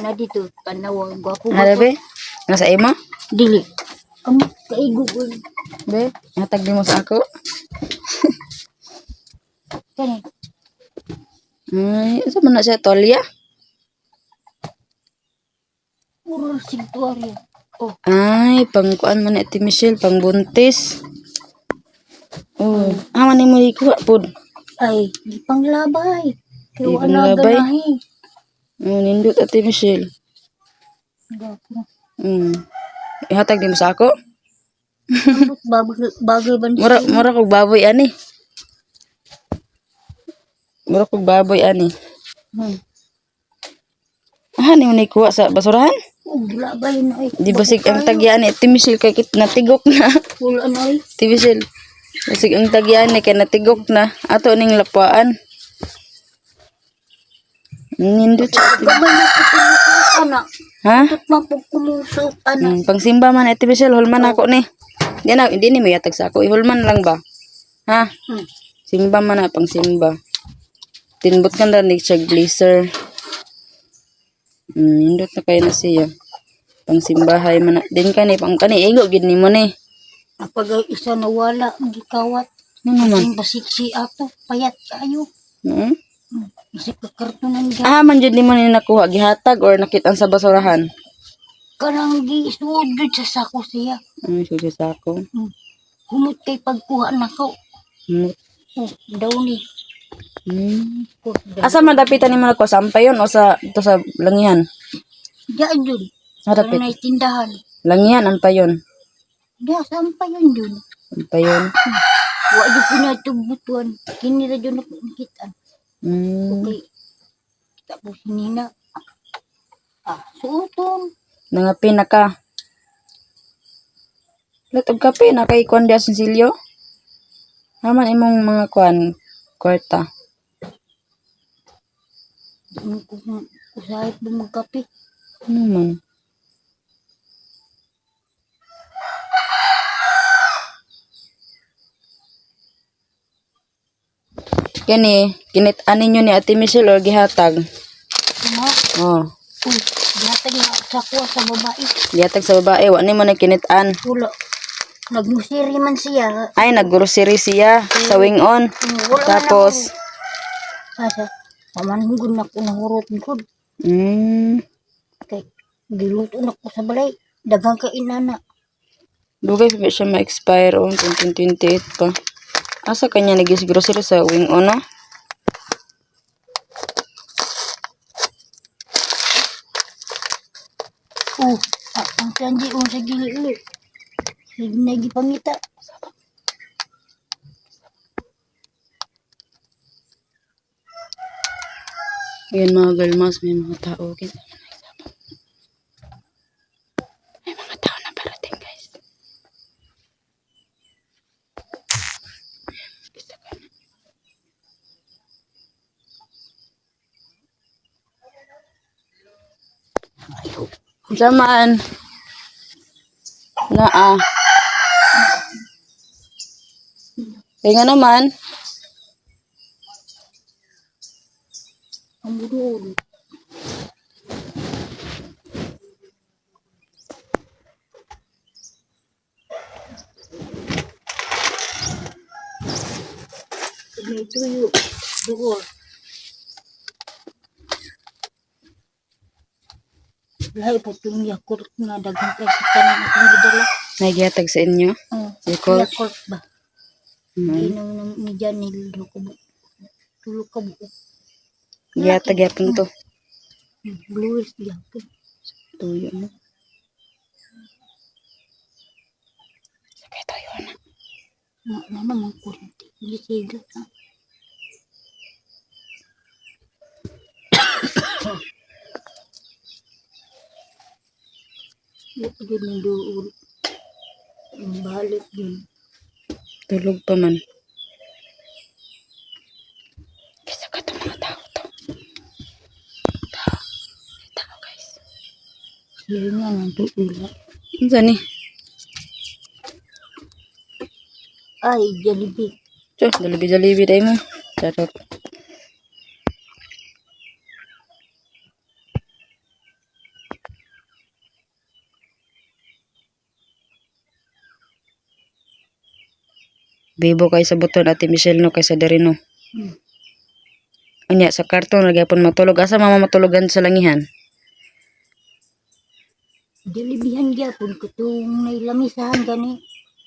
Na dito. Tanawa. Gwapo Ada be? Nga sa imo? Dili. Ang kaigo ko. Be, hatag di mo sa ako. Kani. Ay, unsa man na siya tolya? Puro sigtuaryo. Oh. Ay, pangkuan man ni Ate Michelle, pang buntis. Man ni mo ikuha pud. Ay, di panglabay. Di Kaya wala panglabay? ganahin. Nindot Ate Michelle. Gwapo. Ihatag di mo sa ako? Bagay ba Mura kog baboy ani. Mura kog baboy ani. Ni mo ikuha sa basurahan? Glabay na ay. Di basig ang tagyan ni Ate Michelle kay kit natigok na. Wala na ay. Ate Michelle. Basig ang tagyan ni kay natigok na. Ato ning lapuan. Nindot siya. Gabay na kumusok anak. Ha? Mapukumusok anak. Pangsimba man Ate Michelle, hulman ako ni. Hindi ni mo yatag sa ako. Ihulman lang ba? Ha? Simba man na pangsimba. Tinbot ka na ni siya glazer. Nindot na kayo na siya. Pangsimbahay man na. Din ka ni, pang kani, igo, gid ni mo ni. Kapag isa nawala, ang gikawat. Ano naman? Ang basiksi ato, payat kayo. Isip ka kartunan ka. Man dyan ni mo ni nakuha, gihatag or nakita sa basurahan? Karang gisudod sa sako siya. Susi sa ako. Humot kay pagkuha na ko. Humot. Daw ni. Asa madapitan ni mo nagkuha? Sa ampayon o ito sa langihan? Diyan dun. Madapit. Karang tindahan. Langihan, ampayon. Diyan, saan pa yun dun? Ampayon. Wala dun pinatubutuan. Kinira dun ako nakitaan. Okay. Tapos nina. Suotong. Nangapi na ka. Latog kape na kay Kwan Dia Sinsilyo. Naman imong mga kwan, kwarta. Usahit mo magkape. Ano man? Kani, kinit-anin nyo ni Ate Michelle or gihatag? Tama. Uy, dihatag na sa kuha sa babae. Gihatag sa babae, wala mo na kinit-an. Wala. Nagmusiri man siya. Ay, nag-grocery siya sa wing-on. Tapos, Asa, pamanhugon na ko nahurot ko. Kay, giluto na ko sa balay. Dagang ka inana. dugay pa siya ma-expire on 2028 pa. Asa kanya nagis-grocery sa wing-on, no? Ang sanji mo sa gili-gili. Nagi pangita. Ayan mga galmas, may mga tao. May mga tao na parating guys. Zaman. Naa. Kaya nga naman. Ang budol. May tuyo. Duhol. Lahat po itong Yakult nga dagang kasi tanan akong gidala. May gihatag sa inyo. Yakult? Yakult ba? Inom ng ni Janil. Tulog ka buo. Gihatag yapon to. Blues Yakult. Tuyo mo. Sakay tuyo na. Naman kurente. Gisigat ha. Yun yung doon. Yung balik din. Tulog pa man. Kisa ka itong mga tao to. Tao guys. Sila nga ng tuula. Ano saan eh? Ay, Jollibee. Tiyo, jalebi day mo. Charot. Bibo kay sa buton Ate Michelle no kaysa diri no. Anya sa karton nagyapon matulog asa mama matulogan sa langihan. Jollibeehan gyapon ko itong nailamisahan gani.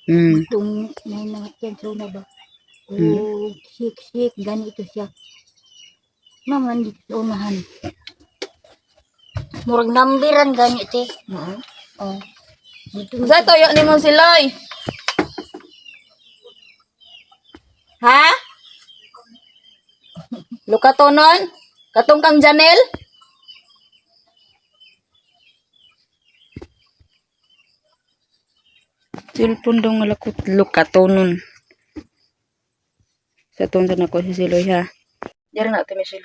Itong may mga tiyansaw na ba? O sik gani ito siya. Naman dito sa unahan. Murag nambiran gani ito. Oh. Dito Sa toyo ni mo siloy. Ha? Lukatonon? Katong kang Janel? Silpon daw malakot lukatonon. Sa tuntan ako si Siloy ha. Diyan na Ate Michelle.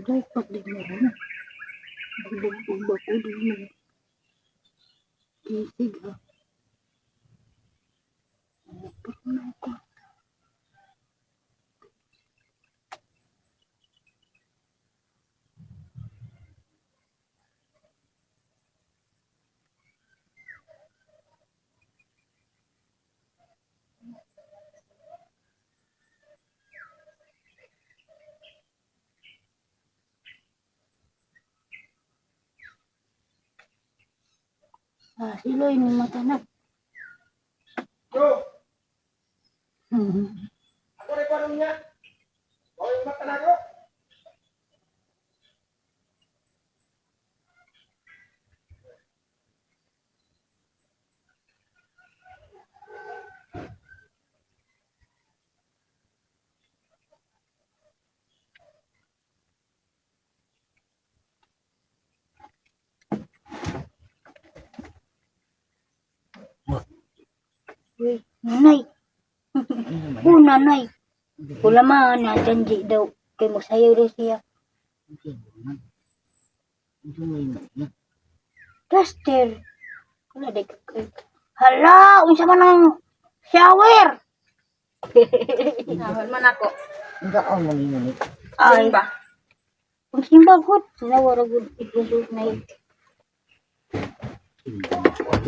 dapat din mo rin. Bagbog ko din mo. Kisig ha. Dapat na ako. Sila ini mata nak. Ako rin pa niya. Bawal yung mata na ako. Nanay. Nanay. Wala na janji daw kay mo sayo rin siya. Plaster. Wala day ka. Hala, unsa man ang shower? Nahal man ako. Hindi ako malinunit. Ay ba? Kung simba good, nawara good ikusot na yun.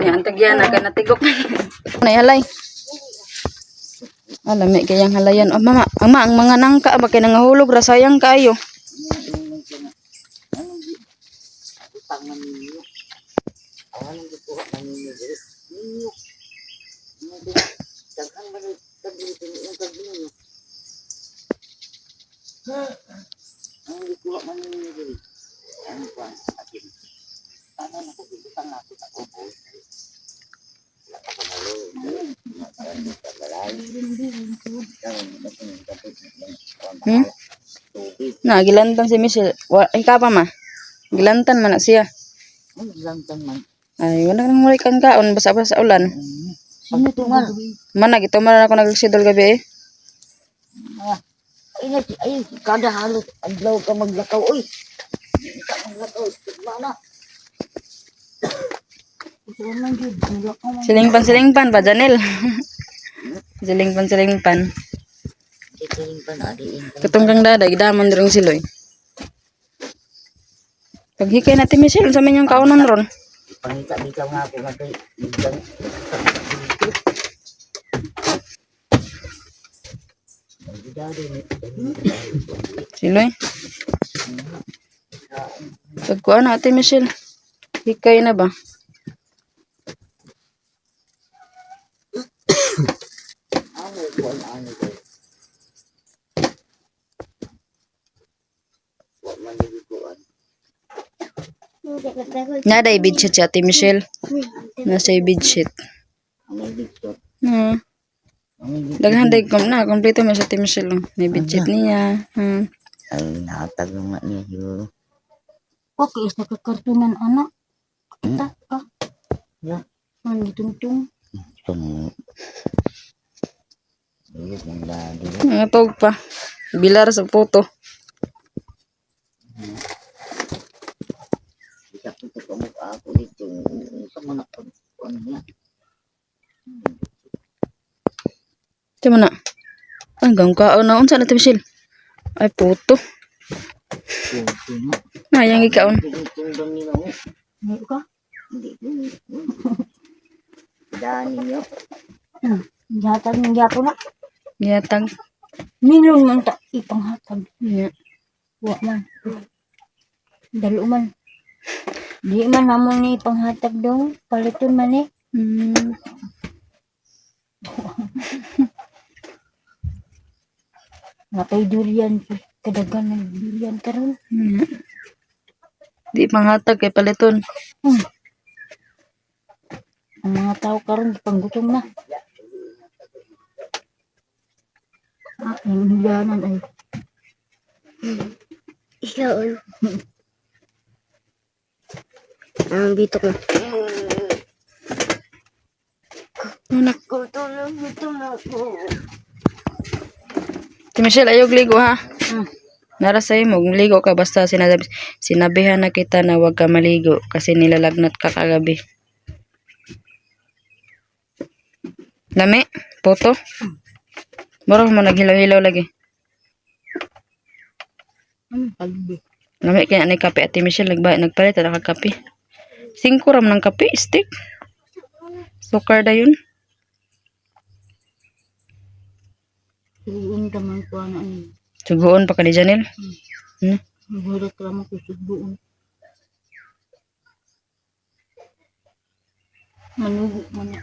Yan, tagyan na, natigok. Naihalay. Alam, may kayang halayan. Oh, mama, ang mga nangka, ba kayo nangahulog, rasayang kayo. Hmm? Na, gilantan si Michelle. Ikaw pa ma. Gilantan man na siya. Ang lantan man. Ay, wala nang muli kan kaon, basa-basa ulan. Sino to nga? Mana, gito man ako nagsidol gabi eh. Ay, kada halos adlaw ka maglakaw. Uy, hindi ka maglakaw. Mana? Ito man jud. Silingpan ba, Janel? Silingpan. Titiling pa na diin. Katong kang dada, idamon rin siloy. Paghikay natin Michelle, sa minyong kaunan ron. Pangita-bitaw nga ako nga kay Igang. Siloy. Pagkuhan natin Michelle. Hikay na ba? Nada bedsheet si Ate Michelle. Nasa bedsheet. Daghan day kom na kompleto man sa Ate Michelle. Oh. May bedsheet niya. Ay, nakatag nga niya yun. Okay, sa kakartunan anak. Kita ka. Ya. Ang gitungtung. Itong... Ayun, ang lagi. Mga tog pa. Bilar sa photo. Bisa ko ito kamukha ako dito. Sa mga ano niya. Ito mo na. Hanggang kaon na. Unsa na Ate Michelle? Ay photo. Ito nga. Ayang ikaon. Tundang niyo ako. Ngayon ka? Hindi ko. Dani niyo. Hatag ng gapo na. Yatag. Milong man ta ipanghatag. Yeah. Wa man. Dalo man. Di man namon ni panghatag daw. Paliton man eh. Napay durian. Kadagan ng durian karon. Di panghatag kay paliton. Ang mga tao karon panggutom na. Ang hilanan ay. Ikaw. Ang dito ko. Anak. Gutom na ako. Ate Michelle, ayog ligo ha. Nara sa'yo mo, ligo ka basta sinabihan na kita na huwag ka maligo kasi nilalagnat ka kagabi. Lami? Poto? Moro mo naghilaw-hilaw lagi. Kalbi. Lami kaya ni kape Ate Michelle nagpalit na kape. 5 ram ng kape, stick. Sukar da yun. Subuon ka man ko ano ay. Suguon pa ka ni Janel. Magulat ka mo ko subuon. Manugo man.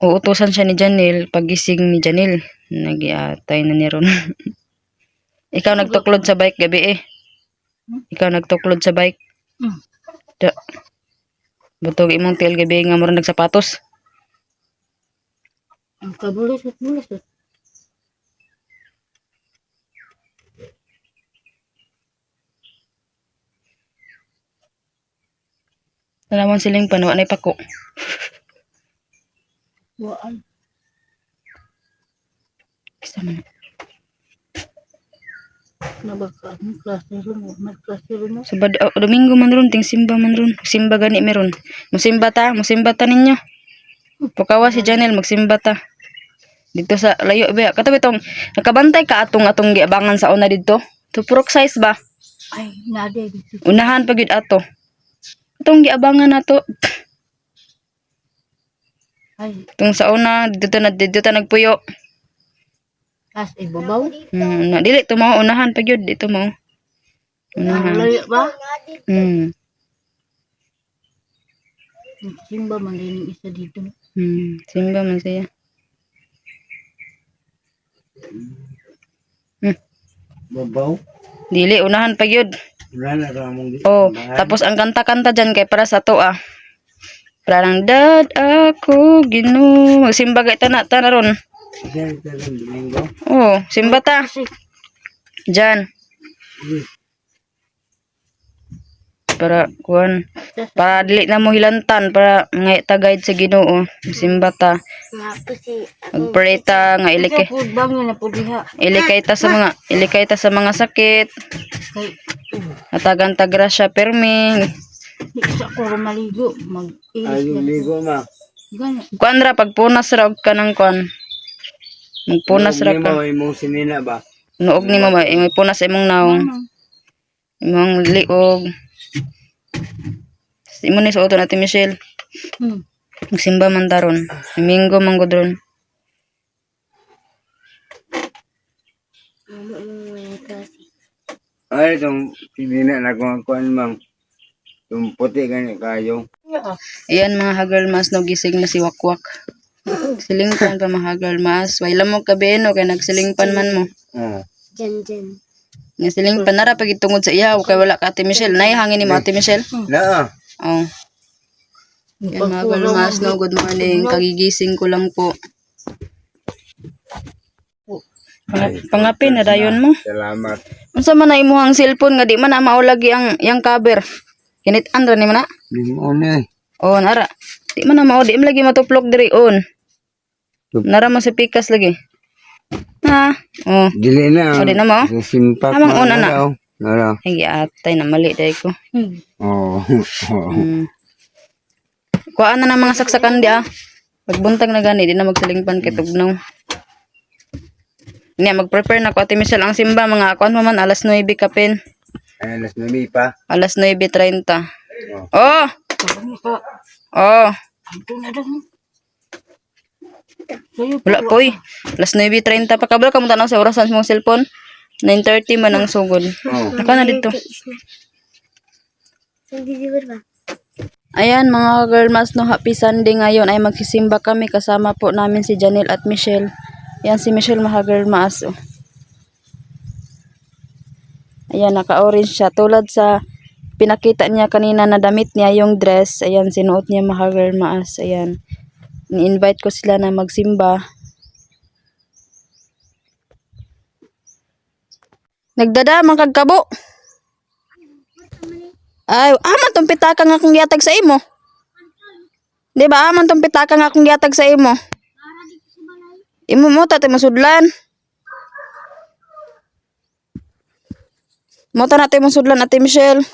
Uutusan siya ni Janel, pagising ni Janel, nagiatay na ni Ron. Ikaw nagtuklod sa bike gabi eh. Ikaw nagtuklod sa bike. Butog imong tail gabi nga mura nagsapatos. Ang kabulisot. Alamon siling panuwa na ipako. Waan. Kisa man. Nabaka ang klase ron. Magklase ron. Domingo man ron, ting simba man ron. Simba gani meron. Musimba ta ninyo. Pukawa si Janel, magsimba ta. Dito sa layo ba? Katabi tong nakabantay ka atong giabangan sa una dito. To purok size ba? Ay, nade dito. Unahan pagid ato. Itong giabangan na to. Ay, Itong sa una, dito ta nagpuyo. as ibabaw. Dili to mo unahan pa gyud dito mo. Ang Unahan. layo ba? Simba man rin yung isa dito. Simba man siya. Babaw. Dili unahan pa gyud. Wala na ra mong Oh, tapos ang kanta-kanta dyan kay para sa to Parang dad ako Ginoo. Magsimba kay ta na ron. Domingo. Oh, simba ta. Dyan. Para dili na mo hilantan para ngay tagayd sa Ginoo. Simba ta. Magpray ta nga ilikay. Food bang yun na po diha. Ilikay ta sa mga sakit. Kay, Atagan ta grasya permi. di sa ko maligo. Ay, yung ligo ma. Gana. Kuan ra pagpunas ra og kanang kuan. Magpunas ra Mo ka. ay mong sinina ba? Nuog ni mo ba may punas imong naong. Imong liog. Imo ni suoton Ate Michelle. Magsimba man daron. Domingo man gud ron. Ay, itong sinina na kung kuan mang. Itong puti ganyan kayo. Ayan mga hagal mas no gising na si Wakwak. Silingpan pa mga hagal mas. Wala mo kabeno kay nagsilingpan man mo. Oh. Jen. Nga silingpan nara pag itungod sa iyaw kay wala ka Ate Michelle. Nay hangin ni mo Ate Michelle. Na. Oh. Yan mga hagal mas no good morning. Kagigising ko lang po. Pangapin na dayon mo. Salamat. Unsa man na imuhang cellphone nga di man na maulagi ang cover. Kinit-an ra ni man na. Limon eh. Oh, nara. Di man na mao, di man lagi matuplok diri on. Nara mo sa pikas lagi. Ha? Oh. Dili na. Oh, di na mo? Simpak Amang una na. Nara. Ay, atay na mali day ko. Oh. Kuhaan na ng mga saksakan di Pagbuntag na gani, di na magsilingpan kay tugnaw. Niya, mag-prepare na ko Ate Michelle ang simba. Mga kuhan mo man, alas 9 kapin. Ay, alas na pa. Alas 9:30. Oh! Oh! Wala po Alas 9:30 pa. Kabalo ka mo tanaw sa orasan sa mong cellphone. 9:30 man ang sugod. Naka na dito. Ayan mga girl mas no, happy Sunday ngayon ay magsisimba kami kasama po namin si Janelle at Michelle. Yan si Michelle mga girl mas. Ayan naka-orange siya tulad sa pinakita niya kanina na damit niya yung dress. Ayan sinuot niya mga girl mas. Ayan. Ni-invite ko sila na magsimba. Nagdadamang kagkabo. Ay, aman tong pitaka nga akong giatag sa imo. Di ba aman tong pitaka nga akong giatag sa imo? Imo mo tate masudlan. Mo ta natin masudlan Ate Michelle.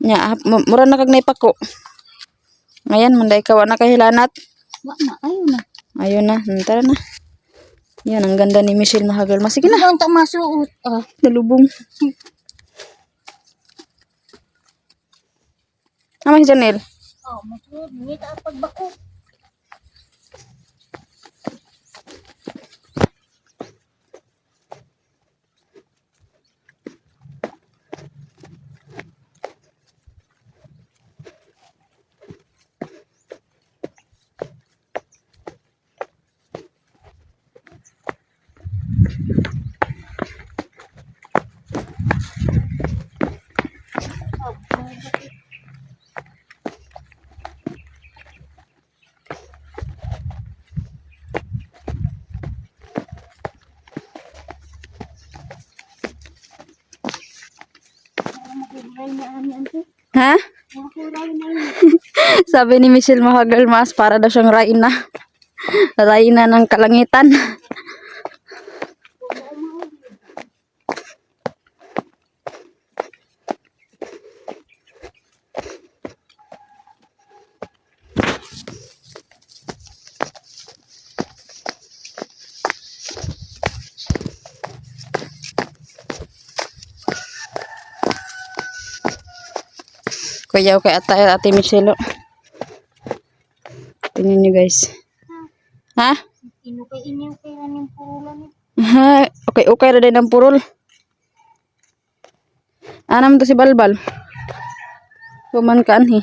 Nya, mura na kag naipako. Ngayon, manday ka na kahilanat. Ayun na, tara na. Yan, ang ganda ni Michelle Mahagal. Sige na. Ang masuot. Nalubong. Ama si Janelle. Masuot. Ngita ang pagbako. Ha? Sabi ni Michelle Mahagal mas para daw siyang Raina. Raina ng kalangitan. Kuya kay Ate Michelle. Tingnan nyo guys. Ha? Inukay raning purulan ni. Ha? Okay ra din ang purol. Anam to si Balbal. Kuman ka anhi.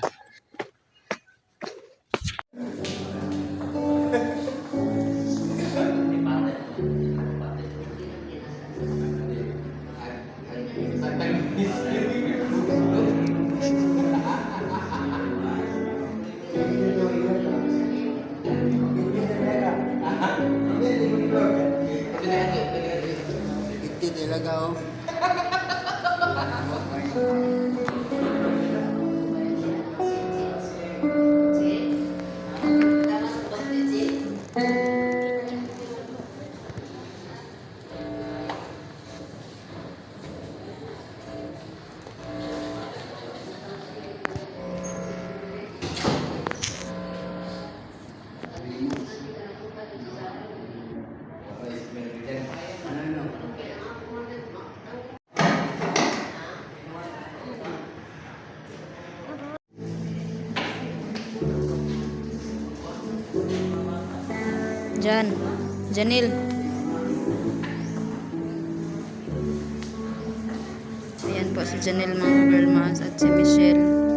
Iti talaga oh. Janil. Ayan po si Janil mga girl mas at si Michelle.